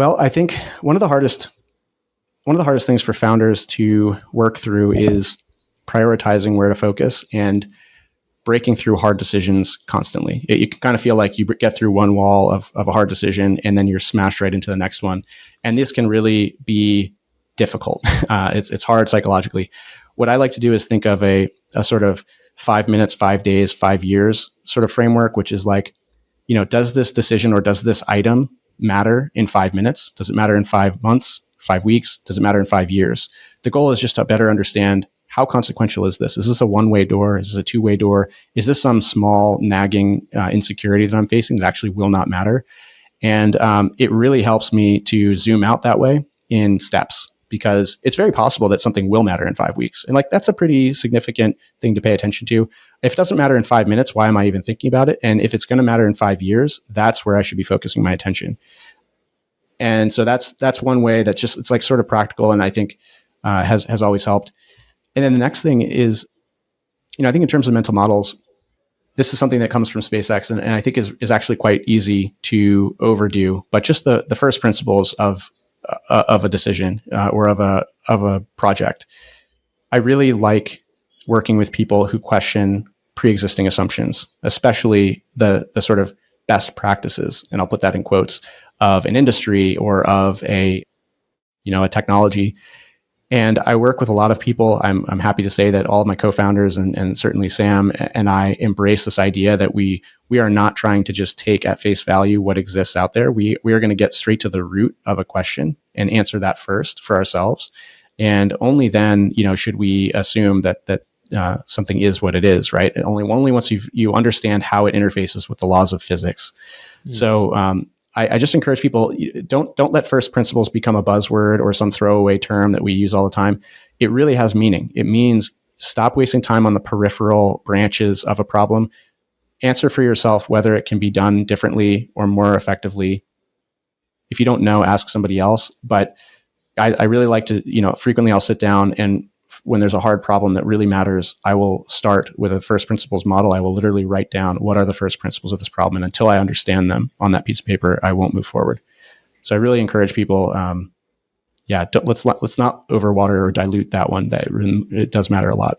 Well, I think one of the hardest things for founders to work through is prioritizing where to focus and breaking through hard decisions constantly. You can kind of feel like you get through one wall of a hard decision and then you're smashed right into the next one. And this can really be difficult. It's hard psychologically. What I like to do is think of a sort of 5 minutes, 5 days, 5 years sort of framework, which is like, does this decision or does this item matter in 5 minutes? Does it matter in 5 months, 5 weeks? Does it matter in 5 years? The goal is just to better understand, how consequential is this? Is this a one-way door? Is this a two-way door? Is this some small nagging insecurity that I'm facing that actually will not matter? And it really helps me to zoom out that way in steps, because it's very possible that something will matter in 5 weeks. And like, that's a pretty significant thing to pay attention to. If it doesn't matter in 5 minutes, why am I even thinking about it? And if it's going to matter in 5 years, that's where I should be focusing my attention. And so that's one way that just, it's like sort of practical, and I think has always helped. And then the next thing is, I think in terms of mental models, this is something that comes from SpaceX, and I think is actually quite easy to overdo. But just the first principles of a decision or of a project, I really like working with people who question pre-existing assumptions, especially the sort of best practices, and I'll put that in quotes, of an industry or of a technology. And I work with a lot of people. I'm happy to say that all of my co-founders and certainly Sam and I embrace this idea that we are not trying to just take at face value what exists out there. We are going to get straight to the root of a question and answer that first for ourselves. And only then, should we assume that something is what it is, right? And only once you understand how it interfaces with the laws of physics. Yes. So I just encourage people, don't let first principles become a buzzword or some throwaway term that we use all the time. It really has meaning. It means stop wasting time on the peripheral branches of a problem. Answer for yourself whether it can be done differently or more effectively. If you don't know, ask somebody else. But I really like to, frequently I'll sit down, and when there's a hard problem that really matters, I will start with a first principles model. I will literally write down what are the first principles of this problem. And until I understand them on that piece of paper, I won't move forward. So I really encourage people, let's not overwater or dilute that one. That it does matter a lot.